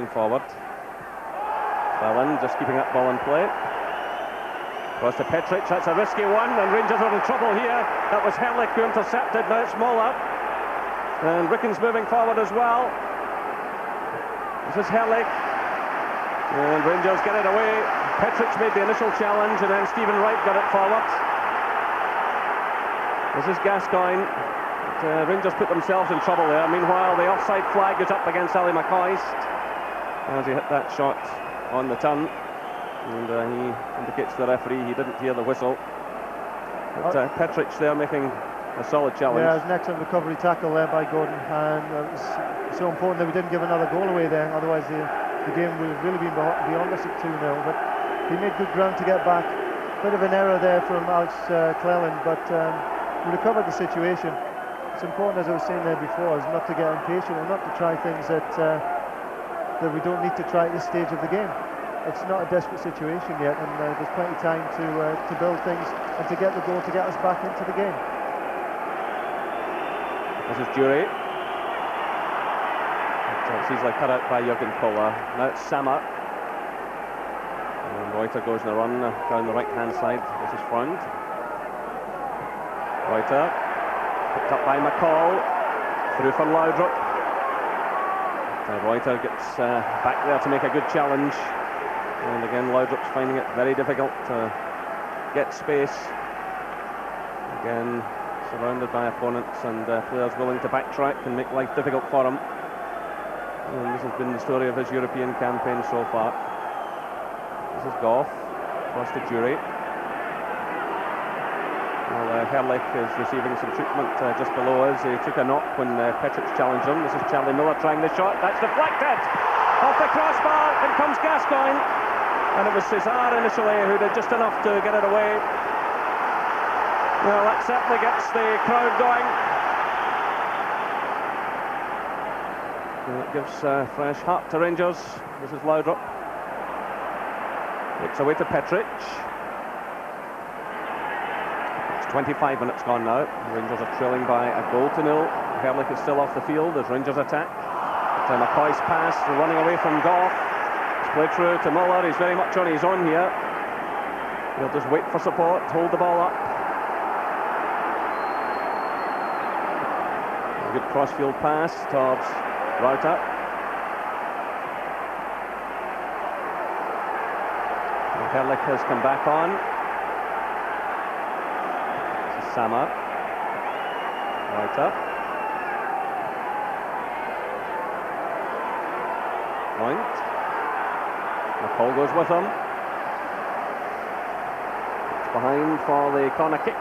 pushing forward. Cleland just keeping that ball in play. Cross to Petric, that's a risky one, and Rangers are in trouble here. That was Herlich who intercepted, now it's Moller. And Ricken's moving forward as well. This is Herlich. And Rangers get it away. Petric made the initial challenge, and then Stephen Wright got it forward. This is Gascoigne. Rangers put themselves in trouble there. Meanwhile, the offside flag is up against Ali McCoist as he hit that shot on the turn. And he indicates to the referee he didn't hear the whistle. But Petric there making a solid challenge. Yeah, it was an excellent recovery tackle there by Gordon, and it was so important that we didn't give another goal away there. Otherwise, the game would have really been beyond us at 2-0. But he made good ground to get back. Bit of an error there from Alex Cleland, but we recovered the situation. It's important, as I was saying there before, is not to get impatient and not to try things that we don't need to try at this stage of the game. It's not a desperate situation yet, and there's plenty of time to build things and to get the goal to get us back into the game. This is Jury. It's easily cut out by Jurgen Kohler. Now it's Sammer. And Reuter goes on a run down the right-hand side. This is Freund. Reuter. Picked up by McCall. Through for Laudrup. Reuter gets back there to make a good challenge. And again, Laudrup's finding it very difficult to get space. Again, surrounded by opponents and players willing to backtrack and make life difficult for him. And this has been the story of his European campaign so far. This is Goff, cross to Jury. Well, Herlich is receiving some treatment just below us. He took a knock when Petric challenged him. This is Charlie Miller trying the shot. That's deflected! Off the crossbar, in comes Gascoigne. And it was Cesar initially who did just enough to get it away. Well, that certainly gets the crowd going. And it gives fresh heart to Rangers. This is Laudrup. It's away to Petric. It's 25 minutes gone now. Rangers are trailing by a goal to nil. Herlich is still off the field as Rangers attack. McCoy's pass, running away from Goff. It's played through to Muller. He's very much on his own here. He'll just wait for support, hold the ball up. A good crossfield pass towards Reuter. And Herlich has come back on. This is Sammer. Reuter. Point. McCall goes with him. It's behind for the corner kick.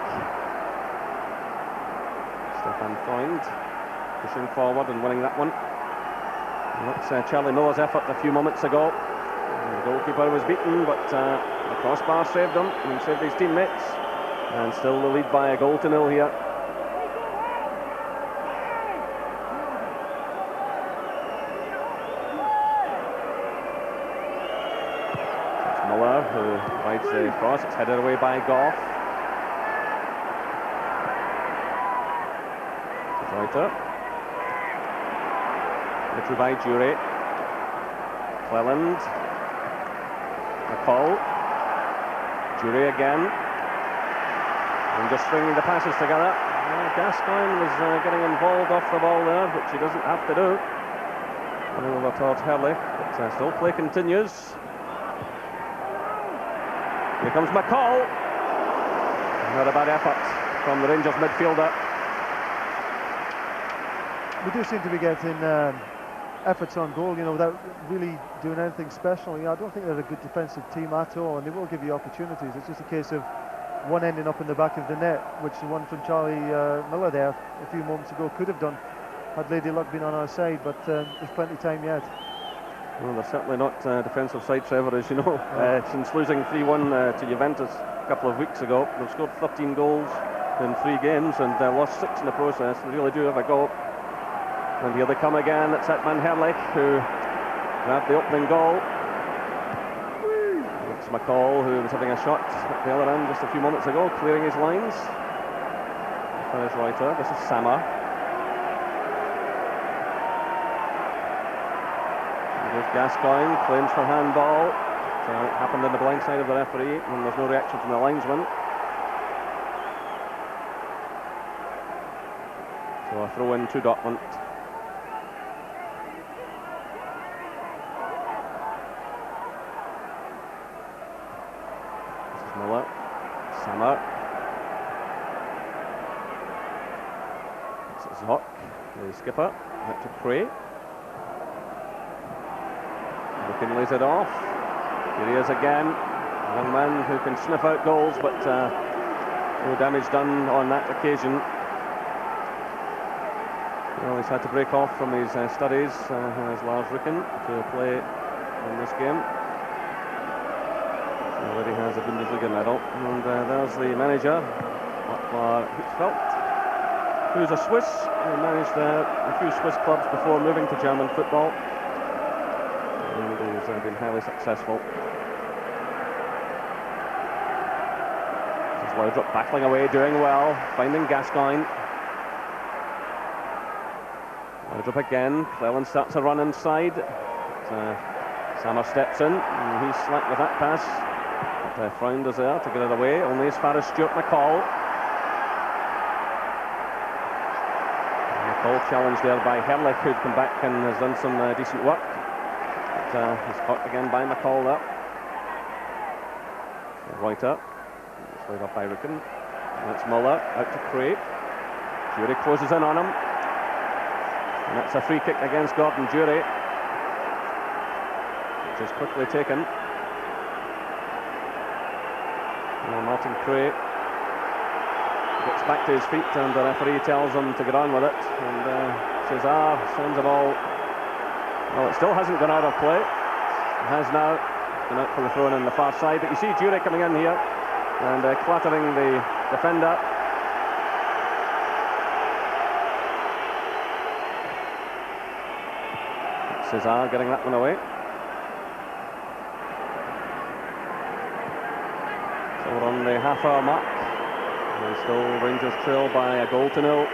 Stefan Freund pushing forward and winning that one. And that's Charlie Miller's effort a few moments ago. And the goalkeeper was beaten, but the crossbar saved him and saved his teammates. And still the lead by a goal to nil here. Muller, who rides the cross. It's headed away by Goff. Reuter. Through by Jury. Cleland. McCall. Jury again. And just stringing the passes together. Gascoigne was getting involved off the ball there, which he doesn't have to do. Running over towards Herlich, but still play continues. Here comes McCall. Not a bad effort from the Rangers midfielder. We do seem to be getting efforts on goal, without really doing anything special. I don't think they're a good defensive team at all, and they will give you opportunities. It's just a case of one ending up in the back of the net, which the one from Charlie Miller there a few moments ago could have done, had Lady Luck been on our side, but there's plenty of time yet. Well, they're certainly not defensive side, Trevor, as you know. Since losing 3-1 to Juventus a couple of weeks ago, they've scored 13 goals in 3 games and lost 6 in the process. They really do have a go. And here they come again. It's Edman Herlich who grabbed the opening goal. It's McCall who was having a shot at the other end just a few moments ago, clearing his lines. Finish Reuter. This is Sammer. Gascoigne claims for handball. It happened in the blind side of the referee, and there's no reaction from the linesman. So a throw in to Dortmund. This is Müller. Sammer. This is Hock, the skipper. Back to Prey. Looking lays it off. Here he is again. A young man who can sniff out goals, but no damage done on that occasion. Well, he's had to break off from his studies as Lars Ricken to play in this game. He already has a Bundesliga medal. And there's the manager, Ottmar Hitzfeld, who's a Swiss. He managed a few Swiss clubs before moving to German football. And he's been highly successful. This is Laudrup battling away, doing well, finding Gascoigne. Laudrup again. Cleland starts a run inside. Sammer steps in, and he's slack with that pass. But Freund is there to get it away, only as far as Stuart McCall. McCall challenged there by Herrlich, who'd come back and has done some decent work. But he's caught again by McCall there. Reuter. It's laid off by Ricken. That's Müller, out to Craig. Jury closes in on him. And that's a free kick against Gordon Jury, which is quickly taken. Well, Martin Cray gets back to his feet, and the referee tells him to get on with it. And Cesar sends the ball. Well, it still hasn't gone out of play. It has now gone out for the throw-in on the far side. But you see Jury coming in here and clattering the defender. Cesar getting that one away. So we're on the half-hour mark. And still Rangers trail by a 1-0.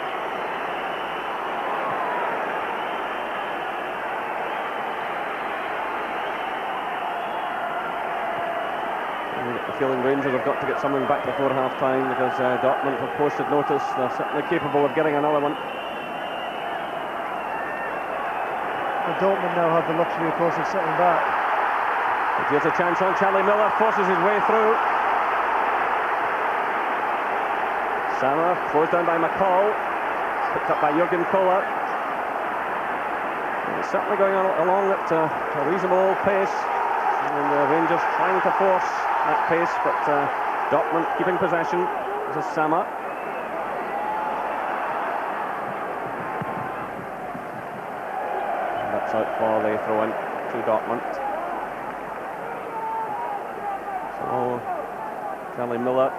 I get the feeling Rangers have got to get something back before half-time, because Dortmund have posted notice. They're certainly capable of getting another one. Dortmund now have the luxury, of course, of sitting back. But here's a chance on Charlie Miller, forces his way through. Sammer, closed down by McCall, picked up by Jürgen Kohler. It's certainly going along at a reasonable pace, and the Rangers trying to force that pace, but Dortmund keeping possession. This is Sammer. Out for the throw-in to Dortmund. So Charlie Miller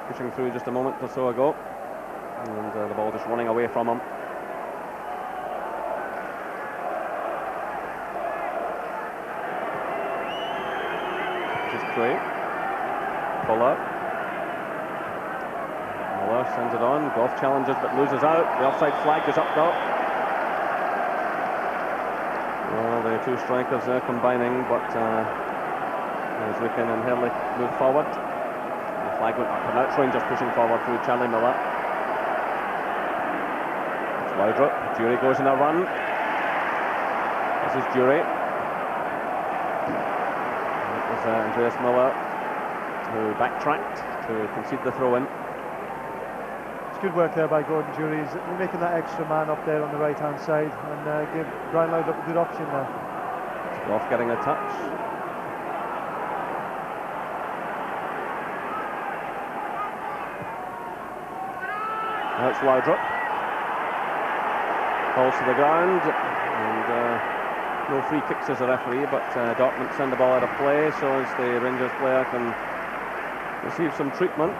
pushing through just a moment or so ago, and the ball just running away from him. This is Cray. Fuller. Muller sends it on. Goff challenges but loses out. The offside flag is up though. Well, the two strikers there combining, but as Ricken and Herrlich move forward, the flag went up, and now it's Rangers pushing forward through Charlie Miller. It's Laudrup. Jury goes in a run. This is Jury. It was Andreas Müller who backtracked to concede the throw-in. Good work there by Gordon Jury. He's making that extra man up there on the right-hand side, and give Brian Laudrup a good option there. Goff getting a touch. Now it's Laudrup. Falls to the ground, and no free kicks as a referee, but Dortmund send the ball out of play, so as the Rangers player can receive some treatment.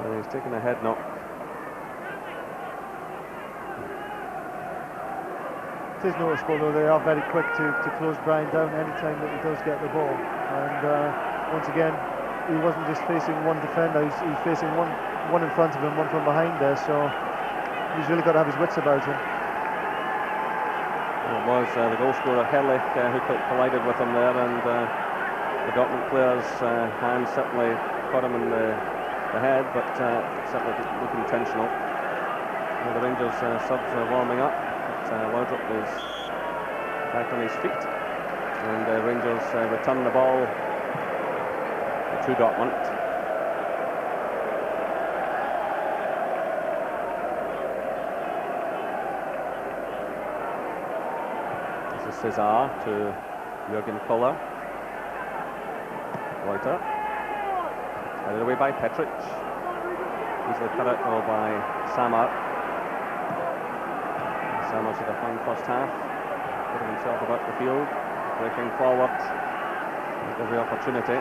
He's taken a head knock. It is noticeable though, they are very quick to close Brian down anytime that he does get the ball. And once again, he wasn't just facing one defender, he's facing one in front of him, one from behind there, so he's really got to have his wits about him. It was the goal scorer Herrlich who collided with him there, and the Dortmund player's hand certainly caught him in the head, but certainly didn't look intentional. The Rangers subs are warming up. Laudrup is back on his feet, and Rangers return the ball to Dortmund. This is Cesar to Jürgen Koller. Reuter. Carried away by Petric. Easily cut out though by Samar. Samar had a fine first half, putting himself about the field, breaking forward with every opportunity.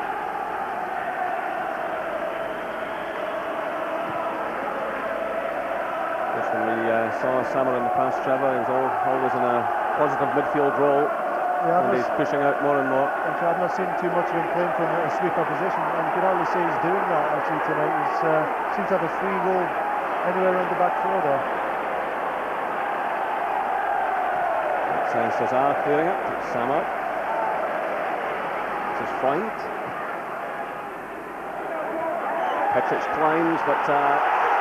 Just when we saw Samar in the past, Trevor, he was always in a positive midfield role, and he's pushing out more and more. I've not seen too much of him playing from a sweeper position, and you could hardly say he's doing that actually tonight. He seems to have a free role anywhere around the back four there. Cesar clearing it. Samar. This is Freund. Petric climbs, but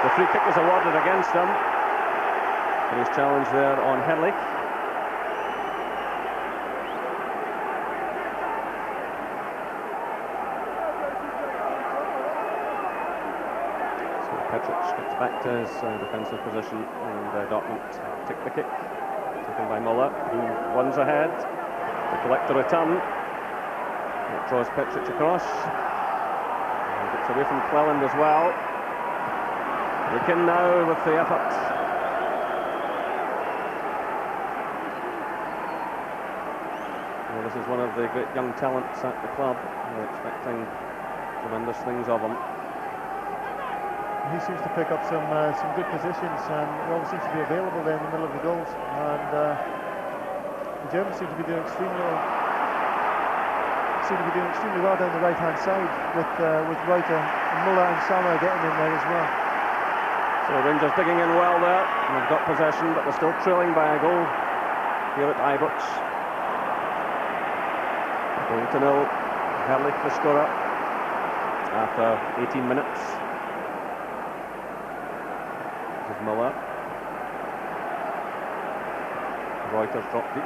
the free kick was awarded against him. And his challenge there on Herrlich. So Petric gets back to his defensive position, and Dortmund take the kick. Taken by Muller, who runs ahead to collect the return. It draws Petric across. And gets away from Cleland as well. Ricken now with the effort. Well, this is one of the great young talents at the club. We're expecting tremendous things of him. He seems to pick up some good positions, and he always seems to be available there in the middle of the goals. And the Germans seem to be doing extremely well. Down the right-hand side with Reuter and Muller and Samar getting in there as well. So Rangers digging in well there, and they've got possession, but they're still trailing by a goal here at Ibrox. Going to nil. Herrlich the scorer after 18 minutes. Muller. Reuter's dropped deep.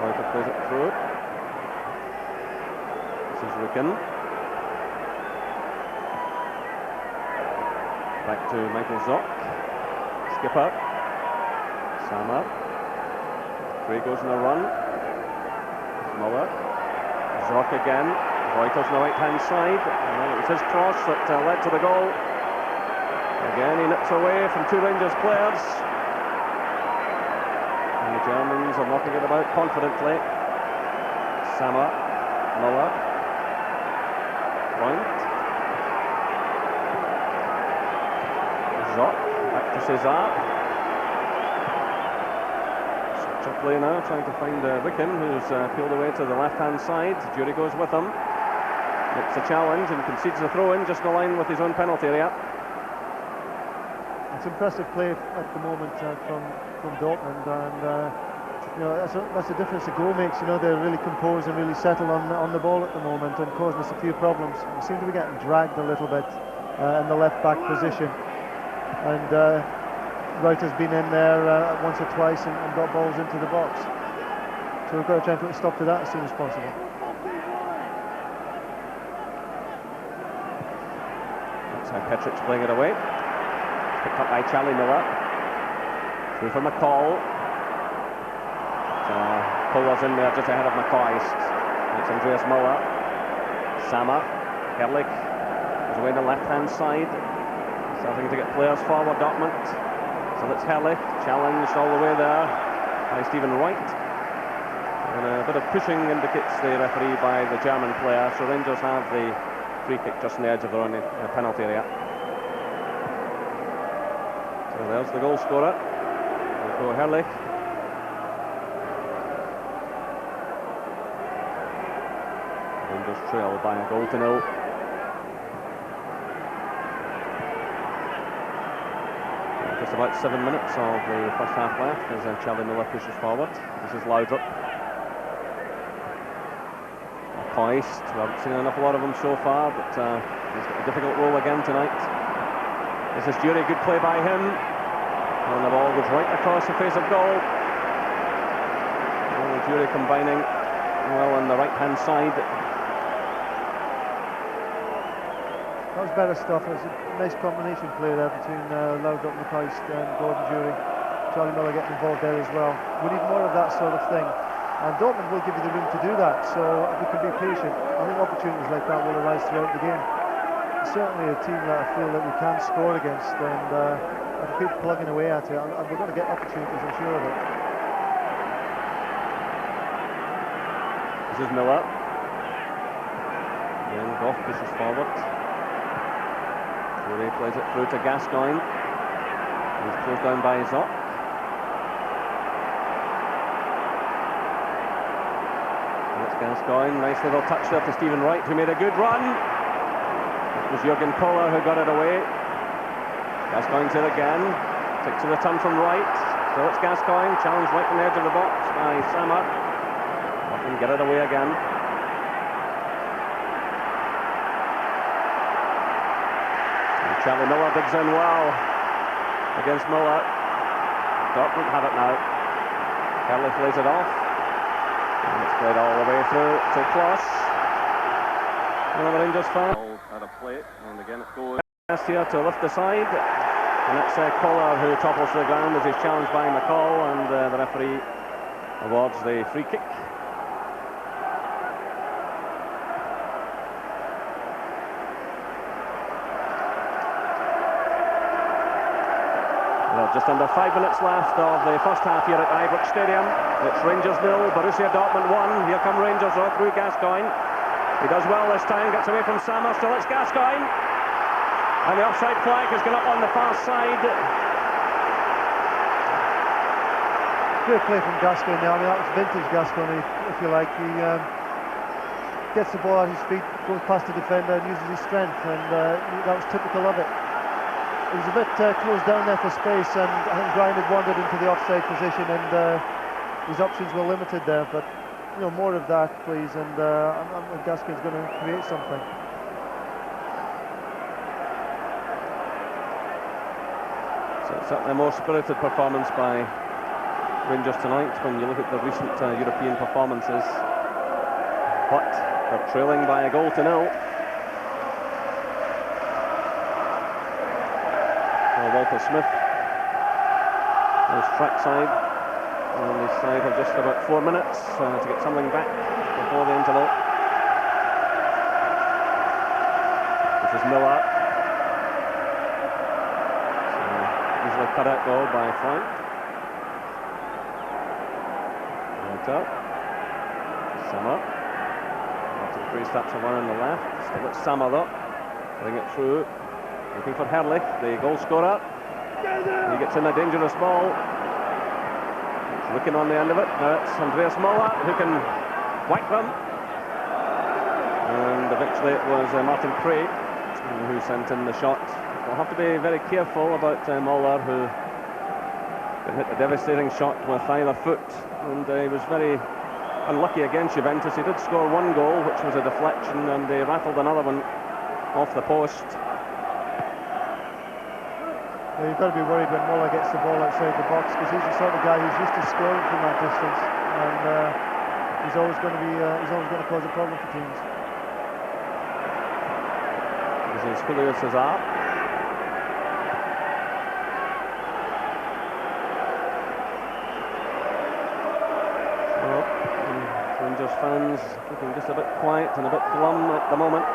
Reuter plays it through. This is Ricken. Back to Michael Zock. Skipper. Samar. Gray goes on a run. Muller. Zock again. Reuter's on the right-hand side. And it was his cross that led to the goal. Again, he nips away from two Rangers players. And the Germans are knocking it about confidently. Samar. Muller. Point. Zock. Back to Cesar. Play now, trying to find Ricken, who's peeled away to the left-hand side. Jury goes with him. It's a challenge and concedes the throw-in just in line with his own penalty area. It's impressive play at the moment from Dortmund, and that's the difference the goal makes. They're really composed and really settled on the ball at the moment, and causing us a few problems. We seem to be getting dragged a little bit in the left-back position, and Reuter's been in there once or twice and got balls into the box. So we've got to try and put a stop to that as soon as possible. That's how Petric's playing it away. Picked up by Charlie Miller. Through for McCall. Puller's in there just ahead of McCoist. That's Andreas Muller. Samar. Herrlich is away on the left-hand side. Starting to get players forward, Dortmund. So that's Herrlich, challenged all the way there by Stephen Wright. And a bit of pushing indicates the referee by the German player, so Rangers have the free kick just on the edge of their own penalty area. So there's the goal scorer. We'll go Herrlich. Rangers trail by a goal to nil. Just about 7 minutes of the first half left as Charlie Miller pushes forward. This is Laudrup. Hoist, we haven't seen an awful lot of him so far, but he's got a difficult role again tonight. This is Jury, good play by him. And the ball goes right across the face of goal. Jury combining well on the right-hand side. That was better stuff. It was a nice combination play there between Laudrup, McCoist and Gordon Jury. Charlie Miller getting involved there as well. We need more of that sort of thing. And Dortmund will give you the room to do that, so if we can be patient, I think opportunities like that will arise throughout the game. It's certainly a team that I feel that we can score against, and if we keep plugging away at it, and we're going to get opportunities, I'm sure of it. This is Miller. Again, Goff pushes forward. Jury plays it through to Gascoigne. He's closed down by Zock. Gascoigne, nice little touch there to Stephen Wright, who made a good run. It was Jurgen Kohler who got it away. Gascoigne's it again. Takes a return from Wright. So it's Gascoigne, challenged right on the edge of the box by Sammer. And get it away again. And Charlie Miller digs in well against Muller. Dortmund have it now. Kelly plays it off. And it's played all the way through to Kloss. Another Rangers fan. Out of play, and again it goes here to lift the side. And it's Kohler who topples to the ground as he's challenged by McCall, and the referee awards the free kick. Just under 5 minutes left of the first half here at Ibrox Stadium. It's Rangers 0, Borussia Dortmund 1. Here come Rangers through Gascoigne. He does well this time, gets away from Sammer, still it's Gascoigne. And the offside flag has gone up on the far side. Great play from Gascoigne now. I mean, that was vintage Gascoigne, if you like. He gets the ball at his feet, goes past the defender and uses his strength, and that was typical of it. He was a bit closed down there for space, and I think Brian had wandered into the offside position, and his options were limited there. But you know, more of that, please, and Gascoigne's going to create something. So it's certainly a more spirited performance by Rangers tonight when you look at the recent European performances. But they're trailing by a goal to nil. Walter Smith on his track side, and his side have just about 4 minutes to get something back before the interval. This is Miller. So easily cut out goal by Frank. Right up. Sammer. Lots of three steps of one on the left. Still it's Sammer though. Putting it through. Looking for Herlich, the goal scorer. He gets in a dangerous ball. He's looking on the end of it. Now it's Andreas Muller who can whack them. And eventually it was Martin Craig who sent in the shot. We'll have to be very careful about Muller, who hit a devastating shot with either foot. And he was very unlucky against Juventus. He did score one goal, which was a deflection, and they rattled another one off the post. You've got to be worried when Muller gets the ball outside the box, because he's the sort of guy who's used to scoring from that distance, and he's always going to cause a problem for teams. This is Julio Cesar. Well, Rangers fans looking just a bit quiet and a bit glum at the moment.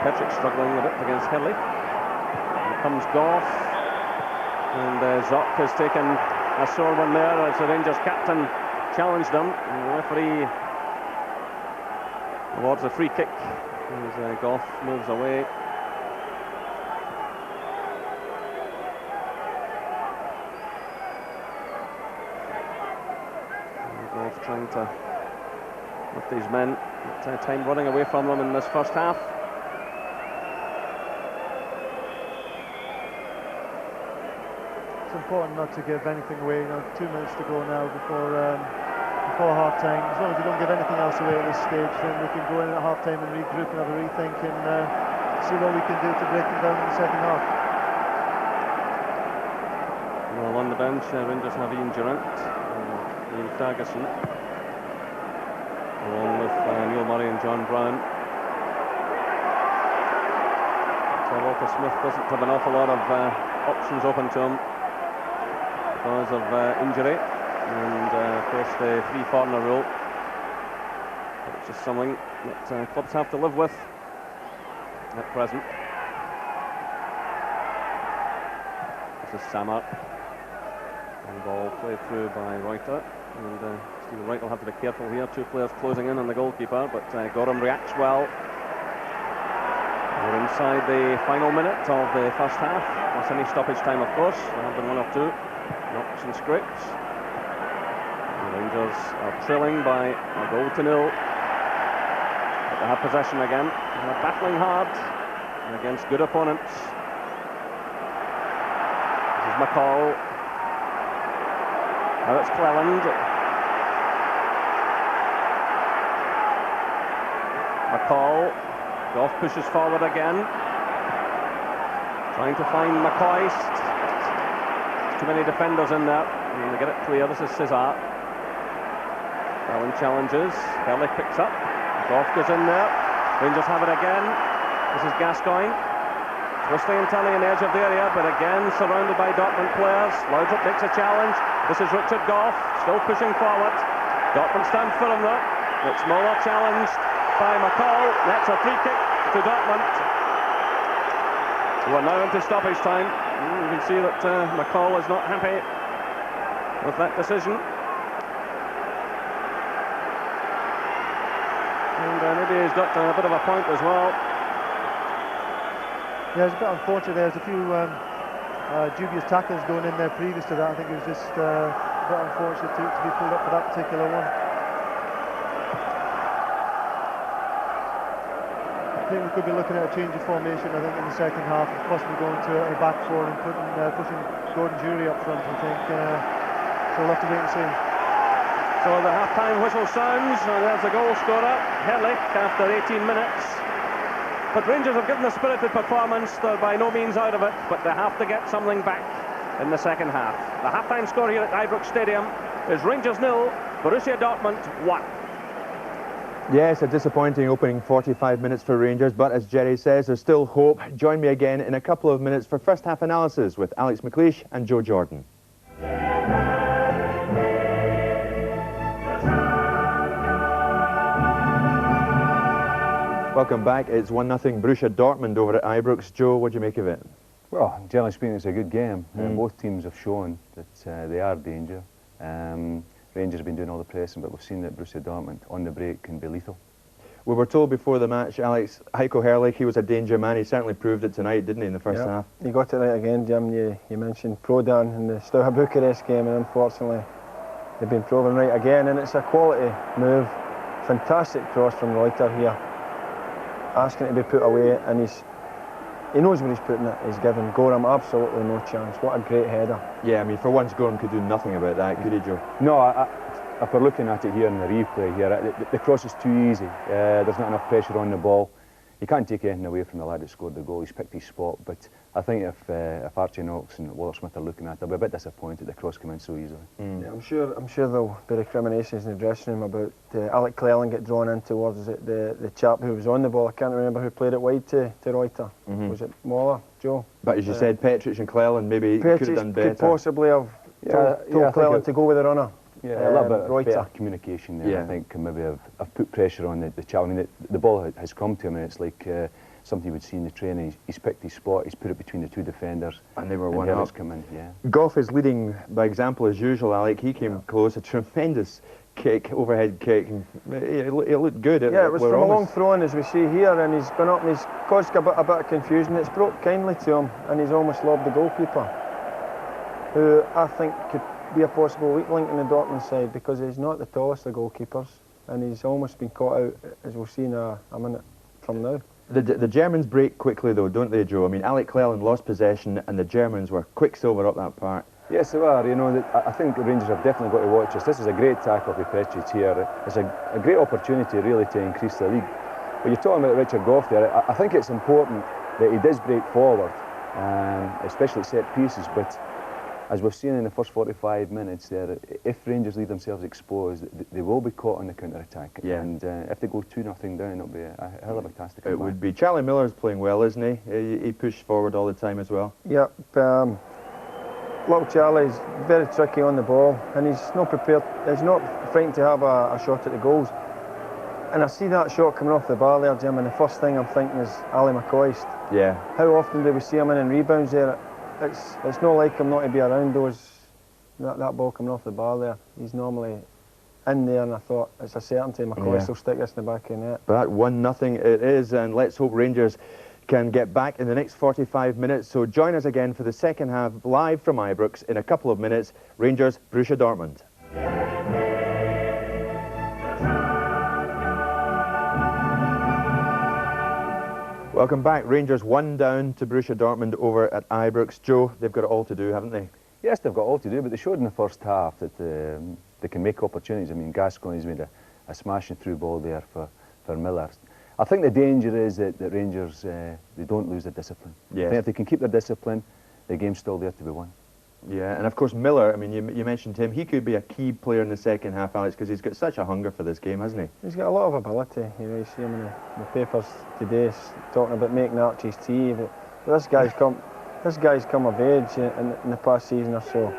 Patrick struggling a bit against Hilly. Here comes Goff, and Zock has taken a sore one there as the Rangers captain challenged him. And the referee awards a free kick as Goff moves away. And Goff trying to with these men. Time running away from them in this first half. It's important not to give anything away. 2 minutes to go now before half-time. As long as we don't give anything else away at this stage, then we can go in at half-time and regroup and have a rethink and see what we can do to break them down in the second half. Well, on the bench, Rangers have Ian Durrant, Ian Ferguson, along with Neil Murray and John Brown. So Walter Smith doesn't have an awful lot of options open to him because of injury, and of course the 3 foreigner rule, which is something that clubs have to live with at present. This is Samar, and ball played through by Reuter, and Stephen Wright will have to be careful here. 2 players closing in on the goalkeeper, but Gorham reacts well. We're inside the final minute of the first half. Plus any stoppage time, of course. There have been 1 or 2 knocks and scrapes. The Rangers are trailing by a goal to 0. But they have possession again. They're battling hard against good opponents. This is McCall. Now it's Cleland. McCall. Goff pushes forward again, trying to find McCoy. Too many defenders in there, and they get it clear. This is Cesar. Allen challenges. Kelly picks up. Goff goes in there. Rangers have it again. This is Gascoigne. Twisting and turning on the edge of the area, but again surrounded by Dortmund players. Laudrup makes a challenge. This is Richard Goff, still pushing forward. Dortmund stand firm though. It's Muller challenged by McCall. That's a free kick to Dortmund. We're now into stoppage time. You can see that McCall is not happy with that decision. And maybe he's got a bit of a point as well. Yeah, it's a bit unfortunate. There's a few dubious tackles going in there previous to that. I think it was just a bit unfortunate to be pulled up for that particular one. I think we could be looking at a change of formation, I think, in the second half, possibly going to a back 4 and pushing Gordon Jury up front, I think. So we'll have to wait and see. So the half-time whistle sounds, and there's the goal scorer, Herlich, after 18 minutes. But Rangers have given a spirited performance. They're by no means out of it, but they have to get something back in the second half. The half-time score here at Ibrox Stadium is Rangers 0, Borussia Dortmund 1. Yes, a disappointing opening 45 minutes for Rangers, but as Jerry says, there's still hope. Join me again in a couple of minutes for first half analysis with Alex McLeish and Joe Jordan. Welcome back. It's 1-0 Borussia Dortmund over at Ibrox. Joe, what do you make of it? Well, generally speaking, it's a good game. Both teams have shown that they are danger. Rangers have been doing all the pressing, but we've seen that Borussia Dortmund on the break can be lethal. We were told before the match, Alex, Heiko Herrlich, he was a danger man. He certainly proved it tonight, didn't he, in the first half? You got it right again, Jim. You mentioned Prodan in the Steaua Bucharest game, and unfortunately they've been proven right again, and it's a quality move. Fantastic cross from Reuter here, asking it to be put away, and he knows where he's putting it. He's given Gorham absolutely no chance. What a great header. Yeah, I mean, for once Gorham could do nothing about that, could he, Joe? No, if we're looking at it here in the replay here, the cross is too easy. There's not enough pressure on the ball. You can't take anything away from the lad that scored the goal. He's picked his spot, but I think if Archie Knox and Walter Smith are looking at it, they'll be a bit disappointed the cross came in so easily. Yeah, I'm sure there'll be recriminations in the dressing room about Alec Cleland get drawn in towards the chap who was on the ball. I can't remember who played it wide to Reuter. Was it Moller, Joe? But as you said, Petric and Cleland maybe could have done better. Could possibly have told Cleland to go with the runner. Yeah, a little bit of better communication there, I think, can maybe have put pressure on the child. I mean, the ball has come to him, and it's like something you would see in the training. He's picked his spot, he's put it between the two defenders, and they were one up. Come in, Goff is leading by example as usual, Alec. He came close, a tremendous kick, overhead kick, and it looked good. It was from a long throw in, as we see here, and he's gone up and he's caused a bit of confusion. It's broke kindly to him, and he's almost lobbed the goalkeeper, who I think could be a possible weak link in the Dortmund side, because he's not the tallest of goalkeepers. and he's almost been caught out, as we'll see in a minute from now. The Germans break quickly though, don't they, Joe? I mean, Alec Cleland lost possession and the Germans were quicksilver up that part. Yes, they are. You know, I think the Rangers have definitely got to watch this. This is a great tackle for Petric here. It's a great opportunity, really, to increase the lead. But you're talking about Richard Gough there. I think it's important that he does break forward, especially at set pieces. But as we've seen in the first 45 minutes there, if Rangers leave themselves exposed, they will be caught on the counter-attack. Yeah. And if they go 2-0 down, it'll be a hell of a task to come It would be. Charlie Miller's playing well, isn't he? He pushed forward all the time as well. Yep. Little Charlie's very tricky on the ball, and he's not prepared. He's not frightened to have a shot at the goals. And I see that shot coming off the bar there, Jim, and the first thing I'm thinking is Ali McCoist. Yeah. How often do we see him in rebounds there? It's not like him not to be around that ball coming off the bar there. He's normally in there, and I thought it's a certainty McCoist will stick this in the back of the net. But 1-0 it is, and let's hope Rangers can get back in the next 45 minutes. So join us again for the second half, live from Ibrox in a couple of minutes. Rangers, Borussia Dortmund. Welcome back. Rangers 1 down to Borussia Dortmund over at Ibrox. Joe, they've got it all to do, haven't they? Yes, they've got all to do, but they showed in the first half that they can make opportunities. I mean, Gascoigne's made a smashing through ball there for Miller. I think the danger is that Rangers, they don't lose their discipline. Yes. I think if they can keep their discipline, the game's still there to be won. Yeah, and of course Miller, I mean, you mentioned him, he could be a key player in the second half, Alex, because he's got such a hunger for this game, hasn't he? He's got a lot of ability. You know, you see him in the papers today talking about making Archie's tea, but this guy's come of age in the past season or so,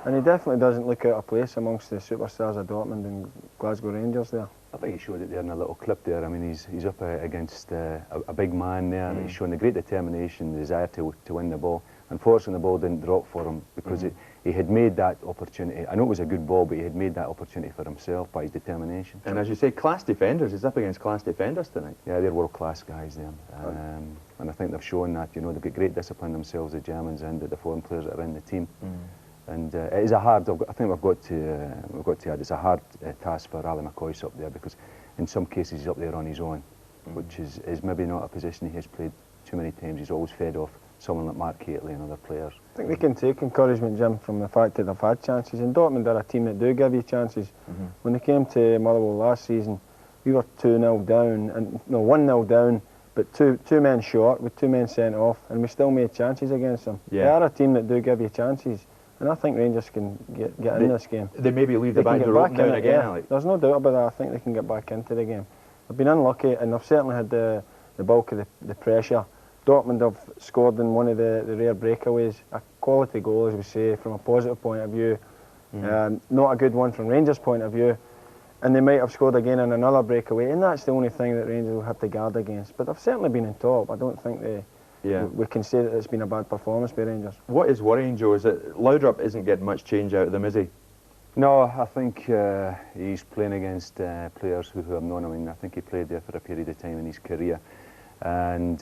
and he definitely doesn't look out of place amongst the superstars of Dortmund and Glasgow Rangers there. I think he showed it there in a little clip there. I mean, he's up against a big man there. He's shown the great determination, the desire to win the ball. Unfortunately, the ball didn't drop for him because he had made that opportunity. I know it was a good ball, but he had made that opportunity for himself by his determination. And as you say, class defenders. He's up against class defenders tonight. Yeah, they're world-class guys, them. And I think they've shown that. You know, they've got great discipline themselves, the Germans, and the foreign players that are in the team. And it is a hard. I think we've got to add. It's a hard task for Ali McCoist up there because, in some cases, he's up there on his own, which is maybe not a position he has played too many times. He's always fed off someone like Mark Hateley and other players. I think they can take encouragement, Jim, from the fact that they've had chances. And Dortmund are a team that do give you chances. When they came to Motherwell last season, we were 2-0 down, and no, 1-0 down, but two men short with 2 men sent off, and we still made chances against them. Yeah. They are a team that do give you chances, and I think Rangers can get in this game. They maybe leave the They can back get door back open in now it, again, yeah. Alex. There's no doubt about that. I think they can get back into the game. They've been unlucky, and they've certainly had the bulk of the pressure. Dortmund have scored in one of the rare breakaways, a quality goal, as we say, from a positive point of view. Not a good one from Rangers' point of view. And they might have scored again in another breakaway, and that's the only thing that Rangers will have to guard against. But they've certainly been in top. I don't think we can say that it's been a bad performance by Rangers. What is worrying, Joe, is that Laudrup isn't getting much change out of them, is he? No, I think he's playing against players who have known him. I mean, I think he played there for a period of time in his career, and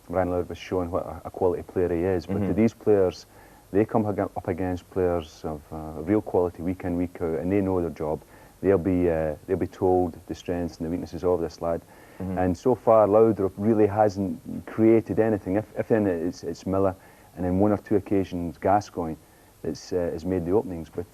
Ryan Laudrup has shown what a quality player he is. But to these players, they come up against players of real quality week in, week out, and they know their job. They'll be told the strengths and the weaknesses of this lad. And so far, Laudrup really hasn't created anything. If then it's Miller, and then 1 or 2 occasions Gascoigne that's made the openings. But